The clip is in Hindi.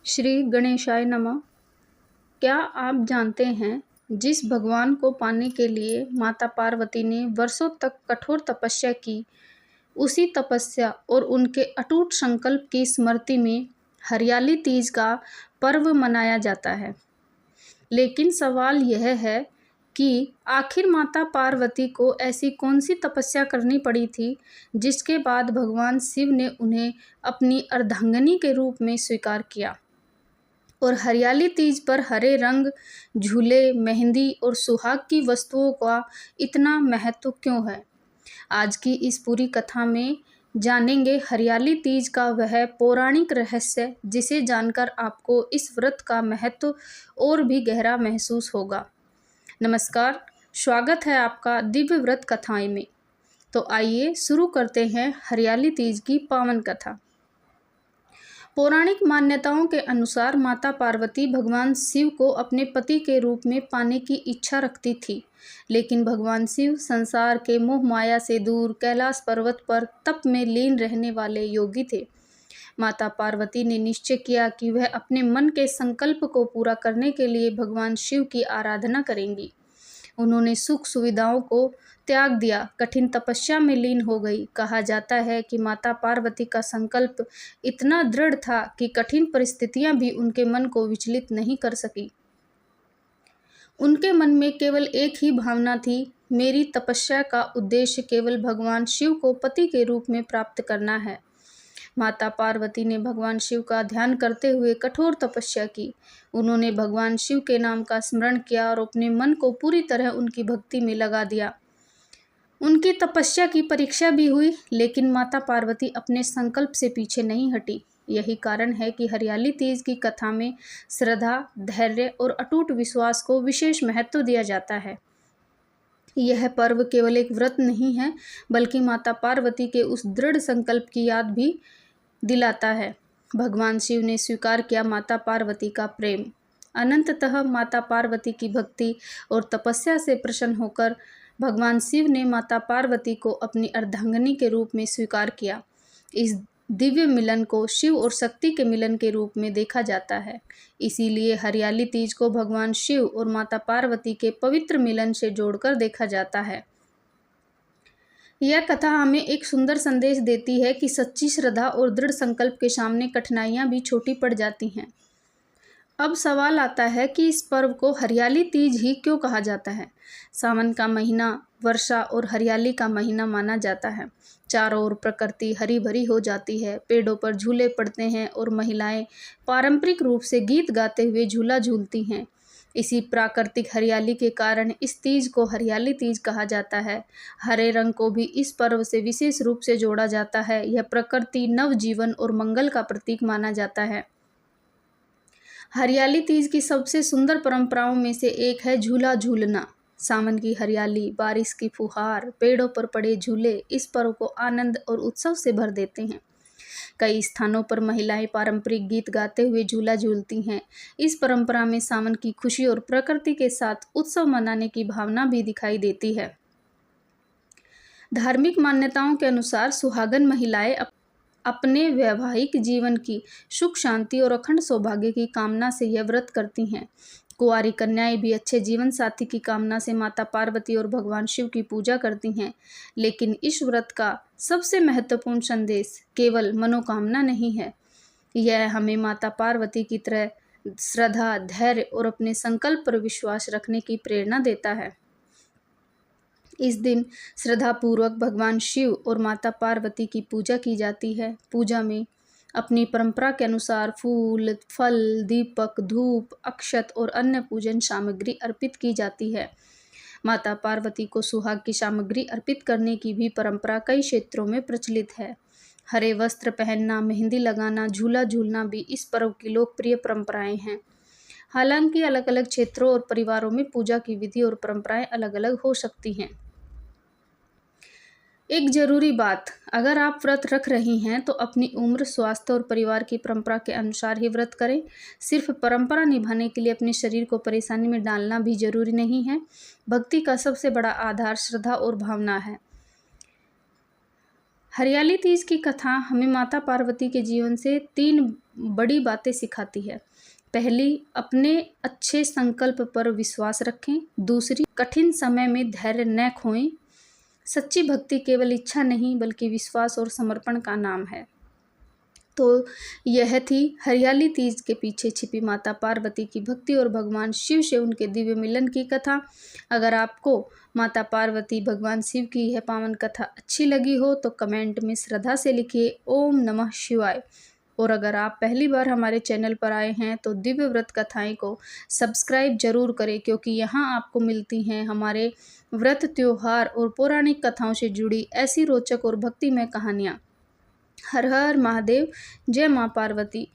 श्री गणेशाय नमः। क्या आप जानते हैं, जिस भगवान को पाने के लिए माता पार्वती ने वर्षों तक कठोर तपस्या की, उसी तपस्या और उनके अटूट संकल्प की स्मृति में हरियाली तीज का पर्व मनाया जाता है। लेकिन सवाल यह है कि आखिर माता पार्वती को ऐसी कौन सी तपस्या करनी पड़ी थी, जिसके बाद भगवान शिव ने उन्हें अपनी अर्धांगिनी के रूप में स्वीकार किया। और हरियाली तीज पर हरे रंग, झूले, मेहंदी और सुहाग की वस्तुओं का इतना महत्व क्यों है? आज की इस पूरी कथा में जानेंगे हरियाली तीज का वह पौराणिक रहस्य, जिसे जानकर आपको इस व्रत का महत्व और भी गहरा महसूस होगा। नमस्कार, स्वागत है आपका दिव्य व्रत कथाएं में। तो आइए शुरू करते हैं हरियाली तीज की पावन कथा। पौराणिक मान्यताओं के अनुसार माता पार्वती भगवान शिव को अपने पति के रूप में पाने की इच्छा रखती थी, लेकिन भगवान शिव संसार के मोह माया से दूर कैलाश पर्वत पर तप में लीन रहने वाले योगी थे। माता पार्वती ने निश्चय किया कि वह अपने मन के संकल्प को पूरा करने के लिए भगवान शिव की आराधना करेंगी। उन्होंने सुख सुविधाओं को त्याग दिया, कठिन तपस्या में लीन हो गई। कहा जाता है कि माता पार्वती का संकल्प इतना दृढ़ था कि कठिन परिस्थितियां भी उनके मन को विचलित नहीं कर सकी। उनके मन में केवल एक ही भावना थी, मेरी तपस्या का उद्देश्य केवल भगवान शिव को पति के रूप में प्राप्त करना है। माता पार्वती ने भगवान शिव का ध्यान करते हुए कठोर तपस्या की। उन्होंने भगवान शिव के नाम का स्मरण किया और अपने मन को पूरी तरह उनकी भक्ति में लगा दिया। उनकी तपस्या की परीक्षा भी हुई, लेकिन माता पार्वती अपने संकल्प से पीछे नहीं हटी। यही कारण है कि हरियाली तीज की कथा में श्रद्धा, धैर्य और अटूट विश्वास को विशेष महत्व दिया जाता है। यह पर्व केवल एक व्रत नहीं है, बल्कि माता पार्वती के उस दृढ़ संकल्प की याद भी दिलाता है। भगवान शिव ने स्वीकार किया माता पार्वती का प्रेम। अनंततः माता पार्वती की भक्ति और तपस्या से प्रसन्न होकर भगवान शिव ने माता पार्वती को अपनी अर्धांगिनी के रूप में स्वीकार किया। इस दिव्य मिलन को शिव और शक्ति के मिलन के रूप में देखा जाता है। इसीलिए हरियाली तीज को भगवान शिव और माता पार्वती के पवित्र मिलन से जोड़कर देखा जाता है। यह कथा हमें एक सुंदर संदेश देती है कि सच्ची श्रद्धा और दृढ़ संकल्प के सामने कठिनाइयां भी छोटी पड़ जाती हैं। अब सवाल आता है कि इस पर्व को हरियाली तीज ही क्यों कहा जाता है? सावन का महीना वर्षा और हरियाली का महीना माना जाता है। चारों ओर प्रकृति हरी भरी हो जाती है, पेड़ों पर झूले पड़ते हैं और महिलाएं पारंपरिक रूप से गीत गाते हुए झूला झूलती हैं। इसी प्राकृतिक हरियाली के कारण इस तीज को हरियाली तीज कहा जाता है। हरे रंग को भी इस पर्व से विशेष रूप से जोड़ा जाता है। यह प्रकृति, नवजीवन और मंगल का प्रतीक माना जाता है। हरियाली तीज की सबसे सुंदर परंपराओं में से एक है झूला झूलना। सावन की हरियाली, बारिश की फुहार, पेड़ों पर पड़े झूले इस पर्व को आनंद और उत्सव से भर देते हैं। कई स्थानों पर महिलाएं पारंपरिक गीत गाते हुए झूला झूलती हैं। इस परंपरा में सावन की खुशी और प्रकृति के साथ उत्सव मनाने की भावना भी दिखाई देती है। धार्मिक मान्यताओं के अनुसार सुहागन महिलाएं अपने वैवाहिक जीवन की सुख शांति और अखंड सौभाग्य की कामना से यह व्रत करती हैं। कुंवारी कन्याएं भी अच्छे जीवन साथी की कामना से माता पार्वती और भगवान शिव की पूजा करती हैं। लेकिन इस व्रत का सबसे महत्वपूर्ण संदेश केवल मनोकामना नहीं है। यह हमें माता पार्वती की तरह श्रद्धा, धैर्य और अपने संकल्प पर विश्वास रखने की प्रेरणा देता है। इस दिन श्रद्धापूर्वक भगवान शिव और माता पार्वती की पूजा की जाती है। पूजा में अपनी परंपरा के अनुसार फूल, फल, दीपक, धूप, अक्षत और अन्य पूजन सामग्री अर्पित की जाती है। माता पार्वती को सुहाग की सामग्री अर्पित करने की भी परंपरा कई क्षेत्रों में प्रचलित है। हरे वस्त्र पहनना, मेहंदी लगाना, झूला झूलना भी इस पर्व की लोकप्रिय परंपराएं हैं। हालांकि अलग अलग क्षेत्रों और परिवारों में पूजा की विधि और परंपराएं अलग अलग हो सकती हैं। एक जरूरी बात, अगर आप व्रत रख रही हैं तो अपनी उम्र, स्वास्थ्य और परिवार की परंपरा के अनुसार ही व्रत करें। सिर्फ परंपरा निभाने के लिए अपने शरीर को परेशानी में डालना भी जरूरी नहीं है। भक्ति का सबसे बड़ा आधार श्रद्धा और भावना है। हरियाली तीज की कथा हमें माता पार्वती के जीवन से 3 बड़ी बातें सिखाती है। पहली, अपने अच्छे संकल्प पर विश्वास रखें। दूसरी, कठिन समय में धैर्य न खोएं। सच्ची भक्ति केवल इच्छा नहीं बल्कि विश्वास और समर्पण का नाम है। तो यह थी हरियाली तीज के पीछे छिपी माता पार्वती की भक्ति और भगवान शिव से उनके दिव्य मिलन की कथा। अगर आपको माता पार्वती भगवान शिव की यह पावन कथा अच्छी लगी हो तो कमेंट में श्रद्धा से लिखिए ओम नमः शिवाय। और अगर आप पहली बार हमारे चैनल पर आए हैं तो दिव्य व्रत कथाएं को सब्सक्राइब जरूर करें, क्योंकि यहाँ आपको मिलती हैं हमारे व्रत, त्योहार और पौराणिक कथाओं से जुड़ी ऐसी रोचक और भक्तिमय कहानियाँ। हर हर महादेव, जय माँ पार्वती।